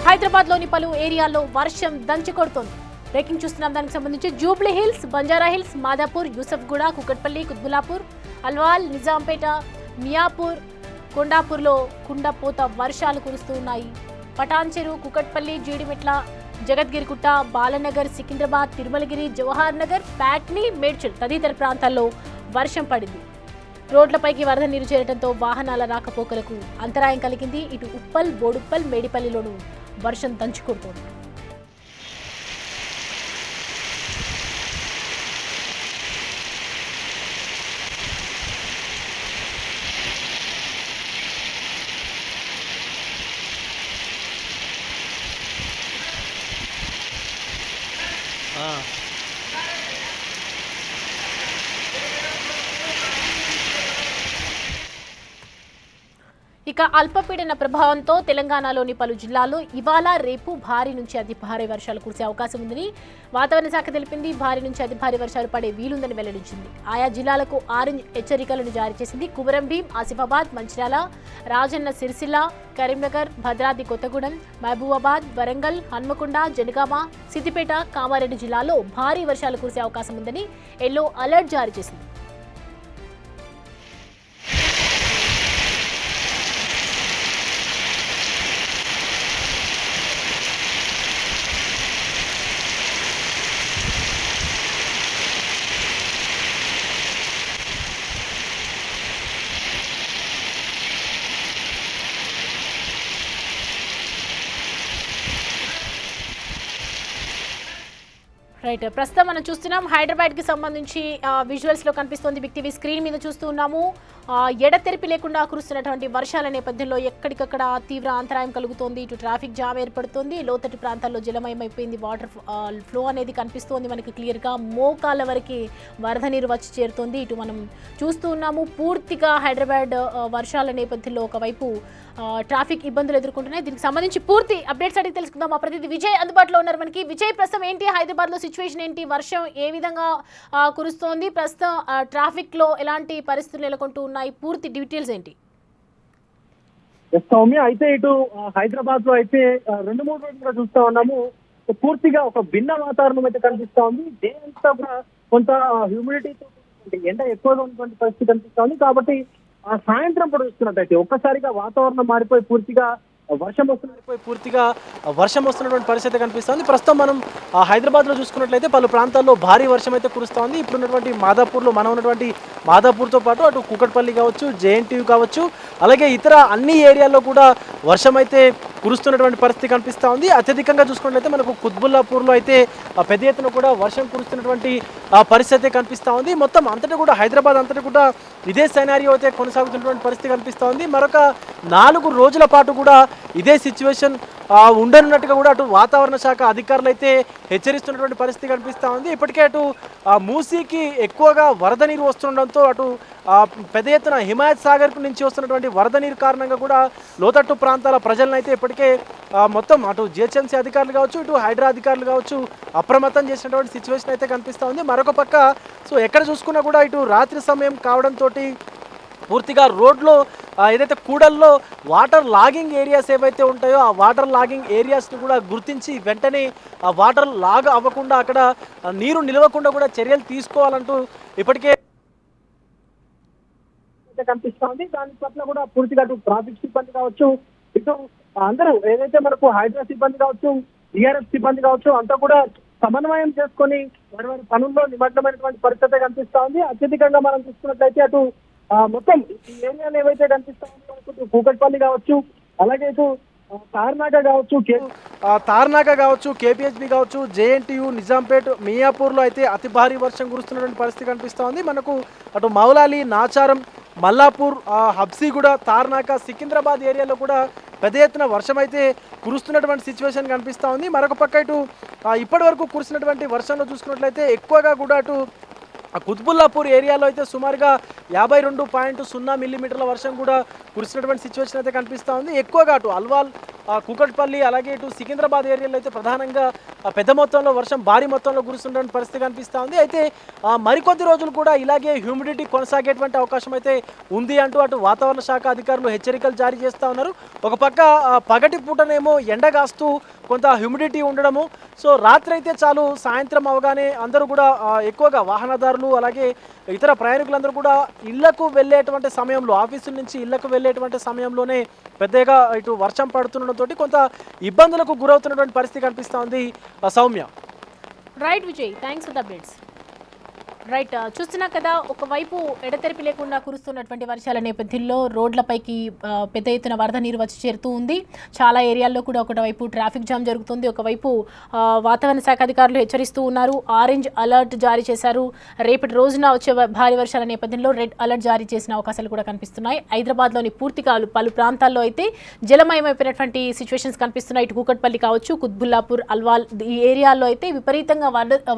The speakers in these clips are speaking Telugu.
హైదరాబాద్లోని పలు ఏరియాల్లో వర్షం దంచుకొడుతోంది. బ్రేకింగ్ చూస్తున్నాం. దానికి సంబంధించి జూబ్లీ హిల్స్, బంజారా హిల్స్, మాదాపూర్, యూసఫ్గూడ, కుకట్పల్లి, కుత్బుల్లాపూర్, అల్వాల్, నిజాంపేట, మియాపూర్, కొండాపూర్లో కుండపోత వర్షాలు కురుస్తున్నాయి. పటాన్ చెరువు, కుకట్పల్లి, జీడిమెట్ల, జగద్గిరిగుట్ట, బాలనగర్, సికింద్రాబాద్, తిరుమలగిరి, జవహర్ నగర్, ప్యాట్నీ, మేడ్చల్ తదితర ప్రాంతాల్లో వర్షం పడింది. రోడ్లపైకి వరద నీరు చేరడంతో వాహనాల రాకపోకలకు అంతరాయం కలిగింది. ఇటు ఉప్పల్, బోడుప్పల్, మేడిపల్లిలోనూ వర్షం దంచుకొడుతోంది. ఇక అల్పపీడన ప్రభావంతో తెలంగాణలోని పలు జిల్లాల్లో ఇవాళ రేపు భారీ నుంచి అతి భారీ వర్షాలు కురిసే అవకాశం ఉందని వాతావరణ శాఖ తెలిపింది. భారీ నుంచి అతి భారీ వర్షాలు పడే వీలుందని వెల్లడించింది. ఆయా జిల్లాలకు ఆరెంజ్ హెచ్చరికలను జారీ చేసింది. కుమరం భీం, ఆసిఫాబాద్, మంచిర్యాల, రాజన్న సిరిసిల్ల, కరీంనగర్, భద్రాద్రి కొత్తగూడెం, మహబూబాబాద్, వరంగల్, హన్మకొండ, జనగామ, సిద్దిపేట, కామారెడ్డి జిల్లాల్లో భారీ వర్షాలు కురిసే అవకాశం ఉందని ఎల్లో అలర్ట్ జారీ చేసింది. రైట్, ప్రస్తుతం మనం చూస్తున్నాం హైదరాబాద్కి సంబంధించి విజువల్స్లో కనిపిస్తోంది. బిగ్ టీవీ స్క్రీన్ మీద చూస్తూ ఉన్నాము. ఎడతెరిపి లేకుండా కురుస్తున్నటువంటి వర్షాల నేపథ్యంలో ఎక్కడికక్కడ తీవ్ర అంతరాయం కలుగుతోంది. ఇటు ట్రాఫిక్ జామ్ ఏర్పడుతోంది. లోతట్టు ప్రాంతాల్లో జలమయమైపోయింది. వాటర్ ఫ్లో అనేది కనిపిస్తోంది మనకి క్లియర్గా. మోకాళ్ళ వరకు వరద నీరు వచ్చి చేరుతోంది. ఇటు మనం చూస్తూ ఉన్నాము పూర్తిగా హైదరాబాద్ వర్షాల నేపథ్యంలో ఒకవైపు ట్రాఫిక్ ఇబ్బందులు ఎదుర్కొంటున్నాయి. దీనికి సంబంధించి పూర్తి అప్డేట్స్ అడిగి తెలుసుకుందాం. మా ప్రతినిధి విజయ్ అందుబాటులో ఉన్నారు మనకి. విజయ్, ప్రస్తుతం ఏంటి హైదరాబాద్లో సిచ్యువేషన్ ఏంటి? వర్షం ఏ విధంగా కురుస్తోంది? ప్రస్తుతం ట్రాఫిక్లో ఎలాంటి పరిస్థితులు నెలకొంటూ ఉన్నాయి? పూర్తి డీటెయిల్స్ ఏంటి? సౌమ్య, అయితే ఇటు హైదరాబాద్ లో అయితే 2-3 రోజులుగా చూస్తా ఉన్నాము. పూర్తిగా ఒక భిన్న వాతావరణం అయితే కనిపిస్తా ఉంది. డే అంతా కూడా కొంత హ్యూమిడిటీతో ఎండ ఎక్కువగా ఉన్నటువంటి పరిస్థితి కనిపిస్తా ఉంది. కాబట్టి సాయంత్రం కూడా చూస్తున్నట్టయితే ఒక్కసారిగా వాతావరణం మారిపోయి పూర్తిగా వర్షం వస్తున్నటువంటి పరిస్థితి కనిపిస్తుంది. ప్రస్తుతం మనం హైదరాబాద్లో చూసుకున్నట్లయితే పలు ప్రాంతాల్లో భారీ వర్షం అయితే కురుస్తోంది. ఇప్పుడు ఉన్నటువంటి మాదాపూర్లో మనం ఉన్నటువంటి మాదాపూర్తో పాటు అటు కూకట్పల్లి కావచ్చు, జేఎన్టీయూ కావచ్చు, అలాగే ఇతర అన్ని ఏరియాల్లో కూడా వర్షం అయితే కురుస్తున్నటువంటి పరిస్థితి కనిపిస్తూ ఉంది. అత్యధికంగా చూసుకున్నట్లయితే మనకు కుత్బుల్లాపూర్లో అయితే పెద్ద ఎత్తున కూడా వర్షం కురుస్తున్నటువంటి పరిస్థితి కనిపిస్తూ ఉంది. మొత్తం అంతటా కూడా హైదరాబాద్ అంతటా కూడా ఇదే సినారియో అయితే కొనసాగుతున్నటువంటి పరిస్థితి కనిపిస్తూ ఉంది. మరొక 4 రోజుల పాటు కూడా ఇదే సిచ్యువేషన్ ఉండనున్నట్టుగా కూడా అటు వాతావరణ శాఖ అధికారులు అయితే హెచ్చరిస్తున్నటువంటి పరిస్థితి కనిపిస్తూ ఉంది. ఇప్పటికే అటు మూసీకి ఎక్కువగా వరద నీరు వస్తుండడంతో అటు పెద్ద ఎత్తున హిమాయత్ సాగర్ నుంచి వస్తున్నటువంటి వరద నీరు కారణంగా కూడా లోతట్టు ప్రాంతాల ప్రజలను అయితే ఇప్పటికే మొత్తం అటు జిహెచ్ఎంసీ అధికారులు కావచ్చు, ఇటు హైడ్రా అధికారులు కావచ్చు అప్రమత్తం చేసినటువంటి సిచ్యువేషన్ అయితే కనిపిస్తూ ఉంది. మరొక పక్క ఎక్కడ చూసుకున్నా కూడా ఇటు రాత్రి సమయం కావడంతో పూర్తిగా రోడ్లో ఏదైతే కూడల్లో వాటర్ లాగింగ్ ఏరియాస్ ఏవైతే ఉంటాయో ఆ వాటర్ లాగింగ్ ఏరియాస్ని కూడా గుర్తించి వెంటనే ఆ వాటర్ లాగ్ అవ్వకుండా అక్కడ నీరు నిలవకుండా కూడా చర్యలు తీసుకోవాలంటూ ఇప్పటికే కనిపిస్తోంది. దాని పట్ల కూడా పూర్తిగా ట్రాఫిక్ సిబ్బంది కావచ్చు, ఇటు అందరూ ఏదైతే మనకు హైడ్రా సిబ్బంది కావచ్చు, డిఆర్ఎఫ్ సిబ్బంది కావచ్చు, అంతా కూడా సమన్వయం చేసుకొని వారి వారి పనుల్లో నిమగ్నమైనటువంటి పరిస్థితి కనిపిస్తా ఉంది. అత్యధికంగా మనం చూసుకున్నట్లయితే అటు మొత్తం ఈ ఏరియాలు ఏవైతే కనిపిస్తా ఉన్నాయో కూకట్పల్లి కావచ్చు, అలాగే ఇటు తార్నాక కావచ్చు, కేపీహెచ్బి కావచ్చు, జేఎన్టీయూ, నిజాంపేట్, మియాపూర్లో అయితే అతి భారీ వర్షం కురుస్తున్నటువంటి పరిస్థితి కనిపిస్తూ ఉంది. మనకు అటు మౌలాలి, నాచారం, మల్లాపూర్, హబ్సీగూడ, తార్నాక, సికింద్రాబాద్ ఏరియాలో కూడా పెద్ద ఎత్తున వర్షం అయితే కురుస్తున్నటువంటి సిచ్యువేషన్ కనిపిస్తూ ఉంది. మరొక పక్క ఇటు ఇప్పటి వరకు కురిసినటువంటి వర్షంలో చూసుకున్నట్లయితే ఎక్కువగా కూడా అటు కుత్బుల్లాపూర్ ఏరియాలో అయితే సుమారుగా 52.0 మిల్లీమీటర్ల వర్షం కూడా కురిసినటువంటి సిచ్యువేషన్ అయితే కనిపిస్తూ ఉంది. ఎక్కువగా అటు అల్వాల్, కూకట్పల్లి, అలాగే ఇటు సికింద్రాబాద్ ఏరియాలో అయితే ప్రధానంగా పెద్ద మొత్తంలో వర్షం భారీ మొత్తంలో కురుస్తున్న పరిస్థితి కనిపిస్తూ ఉంది. అయితే మరికొద్ది రోజులు కూడా ఇలాగే హ్యూమిడిటీ కొనసాగేటువంటి అవకాశం అయితే ఉంది అంటూ అటు వాతావరణ శాఖ అధికారులు హెచ్చరికలు జారీ చేస్తూ ఉన్నారు. ఒక పక్క పగటి పూటనేమో ఎండ కాస్తూ కొంత హ్యూమిడిటీ ఉండడము, సో రాత్రి అయితే చాలు సాయంత్రం అవగానే అందరూ కూడా ఎక్కువగా వాహనదారులు అలాగే ఇతర ప్రయాణికులందరూ కూడా ఇళ్లకు వెళ్ళేటువంటి సమయంలో, ఆఫీసుల నుంచి ఇళ్లకు వెళ్ళేటువంటి సమయంలోనే పెద్దగా ఇటు వర్షం పడుతుండడంతో కొంత ఇబ్బందులకు గురవుతున్నటువంటి పరిస్థితి కనిపిస్తూ ఉంది. Soumya. Right Vijay, thanks for the updates. Right, చూస్తున్నా కదా, ఒకవైపు ఎడతెరిపి లేకుండా కురుస్తున్నటువంటి వర్షాల నేపథ్యంలో రోడ్లపైకి పెద్ద ఎత్తున వరద నీరు వచ్చి చేరుతూ ఉంది. చాలా ఏరియాల్లో కూడా ఒకవైపు ట్రాఫిక్ జామ్ జరుగుతుంది, ఒకవైపు వాతావరణ శాఖ అధికారులు హెచ్చరిస్తూ ఉన్నారు. ఆరెంజ్ అలర్ట్ జారీ చేశారు. రేపటి రోజున వచ్చే భారీ వర్షాల నేపథ్యంలో రెడ్ అలర్ట్ జారీ చేసిన అవకాశాలు కూడా కనిపిస్తున్నాయి. హైదరాబాద్లోని పూర్తిగా పలు ప్రాంతాల్లో అయితే జలమయమైపోయినటువంటి సిచ్యువేషన్స్ కనిపిస్తున్నాయి. ఇటు కూకట్పల్లి కావచ్చు, కుత్బుల్లాపూర్, అల్వాల్ ఈ ఏరియాల్లో అయితే విపరీతంగా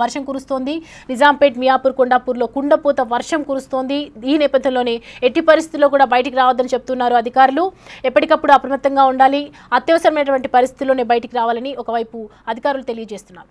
వర్షం కురుస్తోంది. నిజాంపేట్, మియాపూర్, కొండాపూర్లో కుండపోత వర్షం కురుస్తోంది. ఈ నేపథ్యంలోనే ఎట్టి పరిస్థితుల్లో కూడా బయటికి రావద్దని చెప్తున్నారు అధికారులు. ఎప్పటికప్పుడు అప్రమత్తంగా ఉండాలి, అత్యవసరమైనటువంటి పరిస్థితుల్లోనే బయటికి రావాలని ఒకవైపు అధికారులు తెలియజేస్తున్నారు.